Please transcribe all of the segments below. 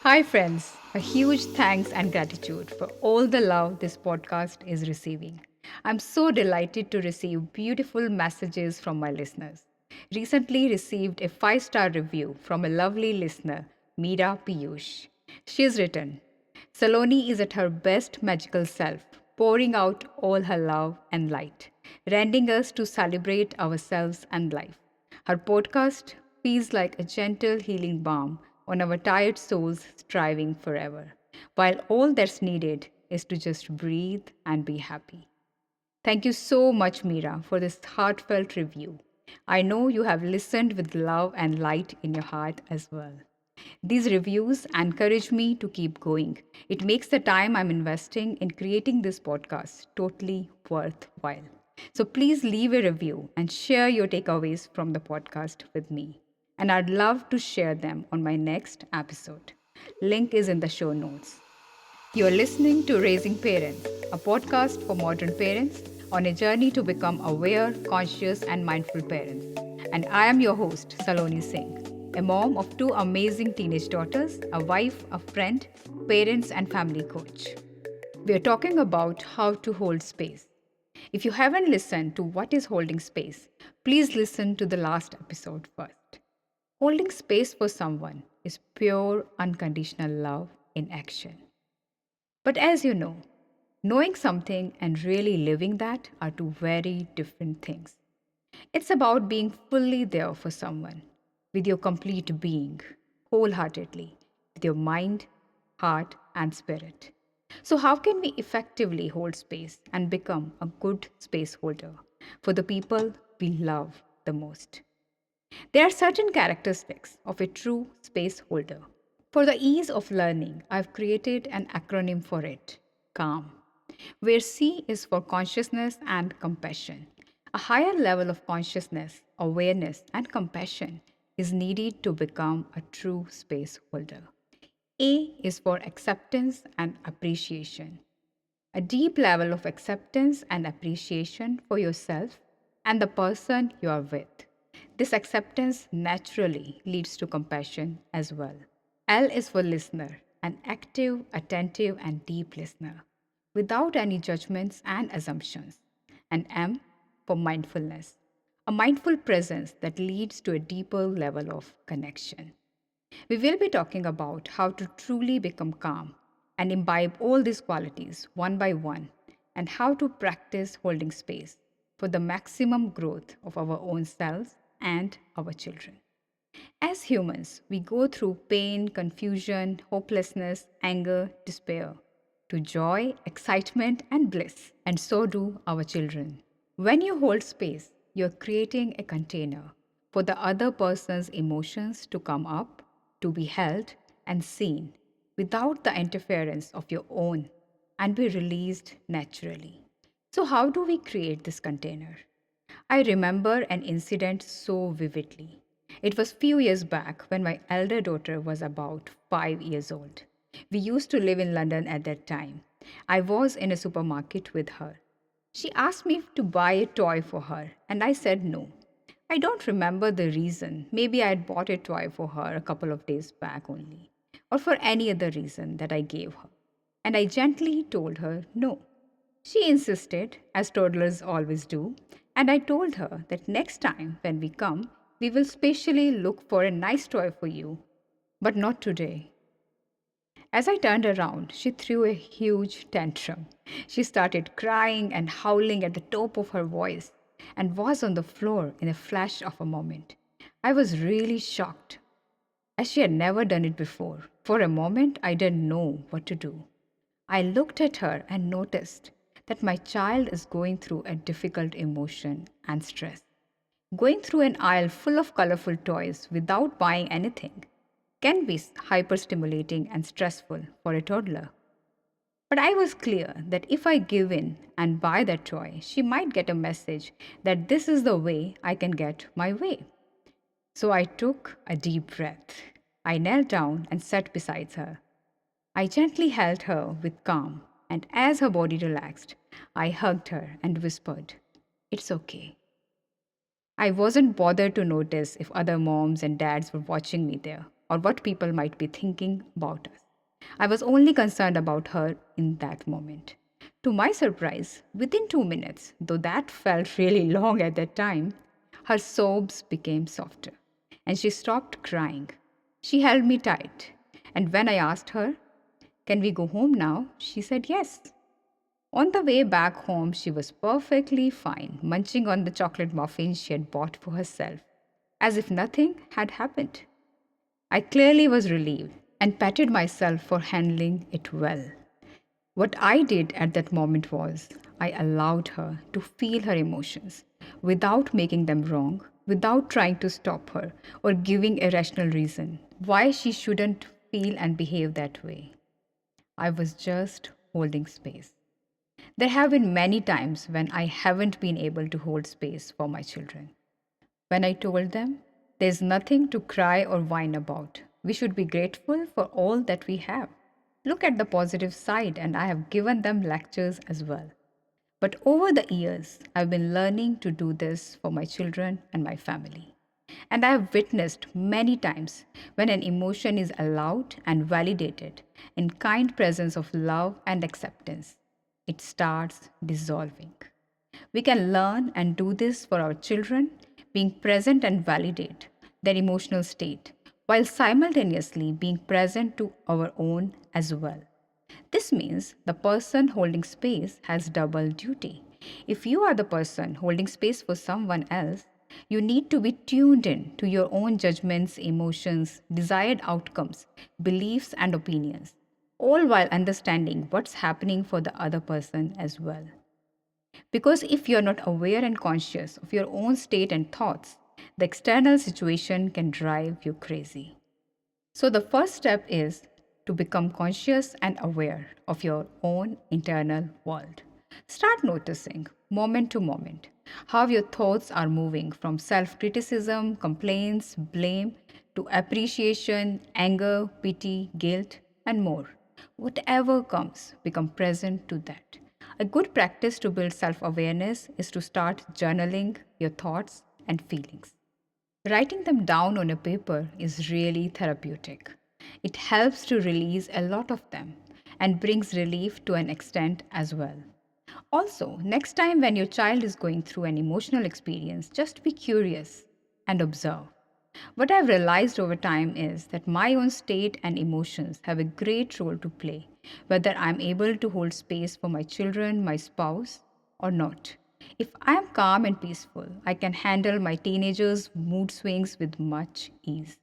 Hi, friends. A huge thanks and gratitude for all the love this podcast is receiving. I'm so delighted to receive beautiful messages from my listeners. Recently received a 5-star review from a lovely listener, Meera Piyush. She has written, Saloni is at her best magical self, pouring out all her love and light, rending us to celebrate ourselves and life. Her podcast feels like a gentle healing balm on our tired souls striving forever, while all that's needed is to just breathe and be happy. Thank you so much, Meera, for this heartfelt review. I know you have listened with love and light in your heart as well. These reviews encourage me to keep going. It makes the time I'm investing in creating this podcast totally worthwhile. So please leave a review and share your takeaways from the podcast with me. And I'd love to share them on my next episode. Link is in the show notes. You're listening to Raising Parents, a podcast for modern parents on a journey to become aware, conscious, and mindful parents. And I am your host, Saloni Singh, a mom of two amazing teenage daughters, a wife, a friend, parents, and family coach. We are talking about how to hold space. If you haven't listened to what is holding space, please listen to the last episode first. Holding space for someone is pure, unconditional love in action. But as you know, knowing something and really living that are two very different things. It's about being fully there for someone, with your complete being, wholeheartedly, with your mind, heart, and spirit. So, how can we effectively hold space and become a good space holder for the people we love the most? There are certain characteristics of a true space holder. For the ease of learning, I've created an acronym for it, CALM, where C is for consciousness and compassion. A higher level of consciousness, awareness, and compassion is needed to become a true space holder. A is for acceptance and appreciation. A deep level of acceptance and appreciation for yourself and the person you are with. This acceptance naturally leads to compassion as well. L is for listener, an active, attentive, and deep listener, without any judgments and assumptions. And M for mindfulness, a mindful presence that leads to a deeper level of connection. We will be talking about how to truly become calm and imbibe all these qualities one by one, and how to practice holding space for the maximum growth of our own selves and our children. As humans, we go through pain, confusion, hopelessness, anger, despair, to joy, excitement, and bliss, and so do our children. When you hold space, you're creating a container for the other person's emotions to come up, to be held and seen without the interference of your own and be released naturally. So, how do we create this container? I remember an incident so vividly. It was few years back when my elder daughter was about 5 years old. We used to live in London at that time. I was in a supermarket with her. She asked me to buy a toy for her, and I said no. I don't remember the reason. Maybe I had bought a toy for her a couple of days back only, or for any other reason that I gave her. And I gently told her no. She insisted, as toddlers always do, and I told her that next time when we come, we will specially look for a nice toy for you, but not today. As I turned around, she threw a huge tantrum. She started crying and howling at the top of her voice and was on the floor in a flash of a moment. I was really shocked, as she had never done it before. For a moment, I didn't know what to do. I looked at her and noticed that my child is going through a difficult emotion and stress. Going through an aisle full of colorful toys without buying anything can be hyperstimulating and stressful for a toddler. But I was clear that if I give in and buy that toy, she might get a message that this is the way I can get my way. So I took a deep breath. I knelt down and sat beside her. I gently held her with calm, and as her body relaxed, I hugged her and whispered, "It's okay." I wasn't bothered to notice if other moms and dads were watching me there, or what people might be thinking about us. I was only concerned about her in that moment. To my surprise, within 2 minutes, though that felt really long at that time, her sobs became softer and she stopped crying. She held me tight. And when I asked her, "Can we go home now?" she said yes. On the way back home, she was perfectly fine, munching on the chocolate muffins she had bought for herself, as if nothing had happened. I clearly was relieved and patted myself for handling it well. What I did at that moment was I allowed her to feel her emotions without making them wrong, without trying to stop her or giving a rational reason why she shouldn't feel and behave that way. I was just holding space. There have been many times when I haven't been able to hold space for my children. When I told them, "There's nothing to cry or whine about. We should be grateful for all that we have. Look at the positive side," and I have given them lectures as well. But over the years, I've been learning to do this for my children and my family. And I have witnessed many times when an emotion is allowed and validated in kind presence of love and acceptance, it starts dissolving. We can learn and do this for our children, being present and validate their emotional state, while simultaneously being present to our own as well. This means the person holding space has double duty. If you are the person holding space for someone else, you need to be tuned in to your own judgments, emotions, desired outcomes, beliefs, and opinions, all while understanding what's happening for the other person as well. Because if you're not aware and conscious of your own state and thoughts, the external situation can drive you crazy. So, the first step is to become conscious and aware of your own internal world. Start noticing, moment to moment, how your thoughts are moving from self criticism, complaints, blame to appreciation, anger, pity, guilt, and more. Whatever comes, become present to that. A good practice to build self awareness is to start journaling your thoughts and feelings. Writing them down on a paper is really therapeutic. It helps to release a lot of them and brings relief to an extent as well. Also, next time when your child is going through an emotional experience, just be curious and observe. What I've realized over time is that my own state and emotions have a great role to play, whether I'm able to hold space for my children, my spouse, or not. If I am calm and peaceful, I can handle my teenagers' mood swings with much ease.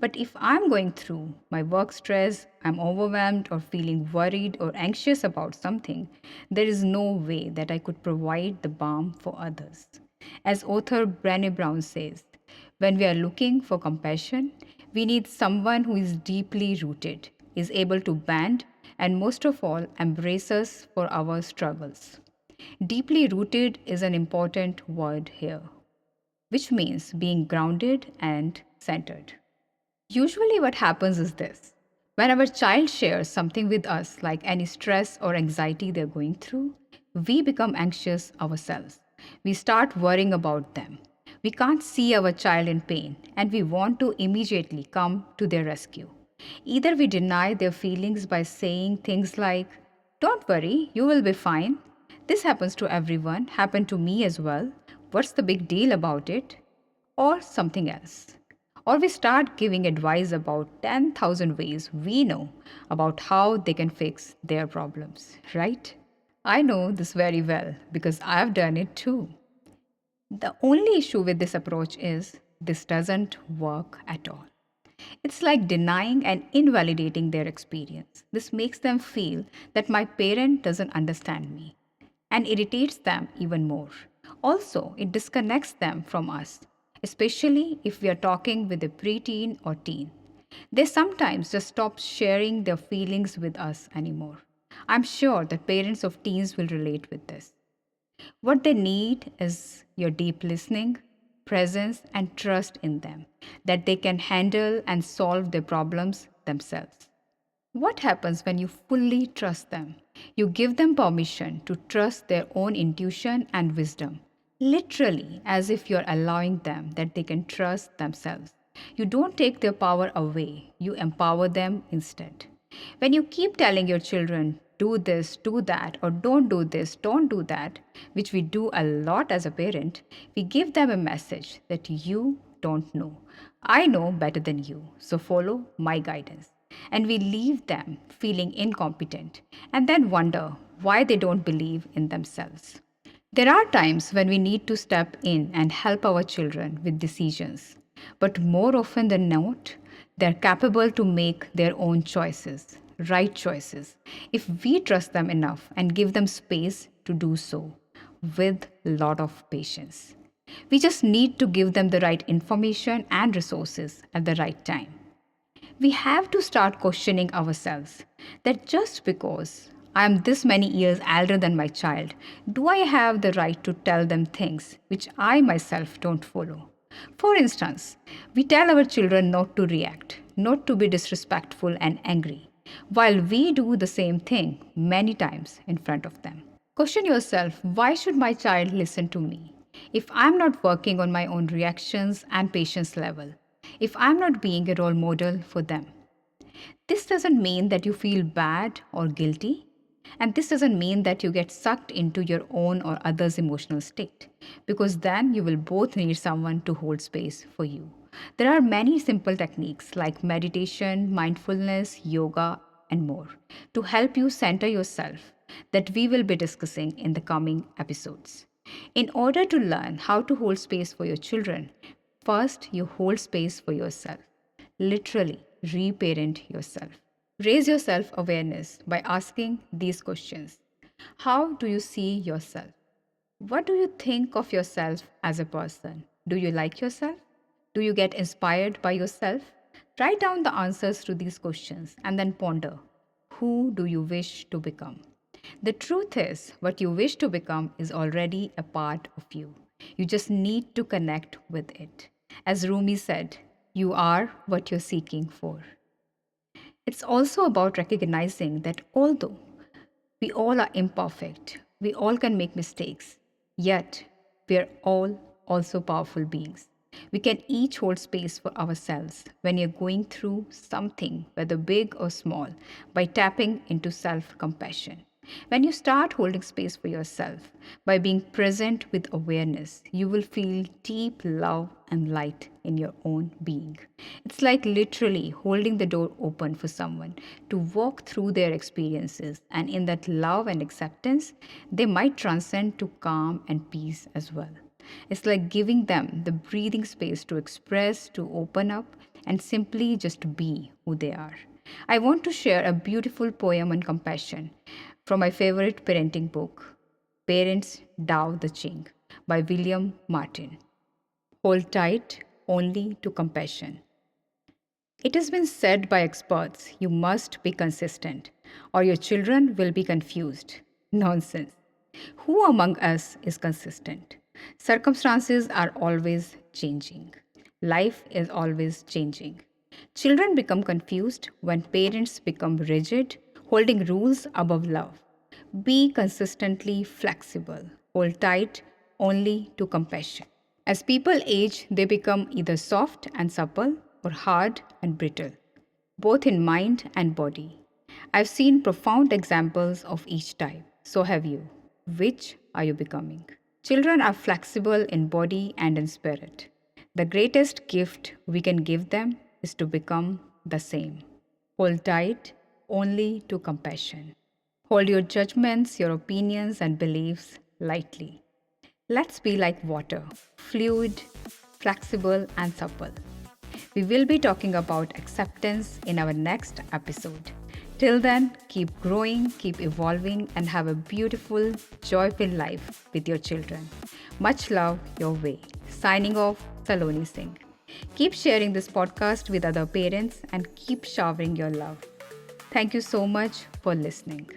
But if I'm going through my work stress, I'm overwhelmed or feeling worried or anxious about something, there is no way that I could provide the balm for others. As author Brené Brown says, when we are looking for compassion, we need someone who is deeply rooted, is able to bend, and most of all, embrace us for our struggles. Deeply rooted is an important word here, which means being grounded and centered. Usually, what happens is this: when our child shares something with us, like any stress or anxiety they're going through, we become anxious ourselves. We start worrying about them. We can't see our child in pain, and we want to immediately come to their rescue. Either we deny their feelings by saying things like, "Don't worry, you will be fine. This happens to everyone, happened to me as well. What's the big deal about it?" Or something else. Or we start giving advice about 10,000 ways we know about how they can fix their problems, right? I know this very well because I've done it too. The only issue with this approach is this doesn't work at all. It's like denying and invalidating their experience. This makes them feel that my parent doesn't understand me and irritates them even more. Also, it disconnects them from us, especially if we are talking with a preteen or teen. They sometimes just stop sharing their feelings with us anymore. I'm sure that parents of teens will relate with this. What they need is your deep listening, presence, and trust in them, that they can handle and solve their problems themselves. What happens when you fully trust them? You give them permission to trust their own intuition and wisdom, literally as if you're allowing them that they can trust themselves. You don't take their power away, you empower them instead. When you keep telling your children, do this, do that, or don't do this, don't do that, which we do a lot as a parent, we give them a message that you don't know. I know better than you, so follow my guidance. And we leave them feeling incompetent and then wonder why they don't believe in themselves. There are times when we need to step in and help our children with decisions, but more often than not, they're capable to make their own choices, right choices, if we trust them enough and give them space to do so with a lot of patience. We just need to give them the right information and resources at the right time. We have to start questioning ourselves that just because I am this many years elder than my child, do I have the right to tell them things which I myself don't follow? For instance, we tell our children not to react, not to be disrespectful and angry, while we do the same thing many times in front of them. Question yourself, why should my child listen to me? If I'm not working on my own reactions and patience level, if I'm not being a role model for them. This doesn't mean that you feel bad or guilty, and this doesn't mean that you get sucked into your own or others' emotional state, because then you will both need someone to hold space for you. There are many simple techniques like meditation, mindfulness, yoga, and more to help you center yourself that we will be discussing in the coming episodes. In order to learn how to hold space for your children, first you hold space for yourself. Literally, reparent yourself. Raise your self awareness by asking these questions. How do you see yourself? What do you think of yourself as a person? Do you like yourself? Do you get inspired by yourself? Write down the answers to these questions and then ponder, who do you wish to become? The truth is, what you wish to become is already a part of you. You just need to connect with it. As Rumi said, you are what you're seeking for. It's also about recognizing that although we all are imperfect, we all can make mistakes, yet we are all also powerful beings. We can each hold space for ourselves when you're going through something, whether big or small, by tapping into self compassion. When you start holding space for yourself by being present with awareness, you will feel deep love and light in your own being. It's like literally holding the door open for someone to walk through their experiences, and in that love and acceptance, they might transcend to calm and peace as well. It's like giving them the breathing space to express, to open up, and simply just be who they are. I want to share a beautiful poem on compassion from my favorite parenting book, Parents Tao the Ching by William Martin. Hold tight only to compassion. It has been said by experts you must be consistent or your children will be confused. Nonsense. Who among us is consistent? Circumstances are always changing. Life is always changing. Children become confused when parents become rigid, holding rules above love. Be consistently flexible. Hold tight only to compassion. As people age, they become either soft and supple or hard and brittle, both in mind and body. I've seen profound examples of each type. So have you. Which are you becoming? Children are flexible in body and in spirit. The greatest gift we can give them is to become the same. Hold tight only to compassion. Hold your judgments, your opinions, and beliefs lightly. Let's be like water, fluid, flexible, and supple. We will be talking about acceptance in our next episode. Till then, keep growing, keep evolving, and have a beautiful, joyful life with your children. Much love your way. Signing off, Saloni Singh. Keep sharing this podcast with other parents and keep showering your love. Thank you so much for listening.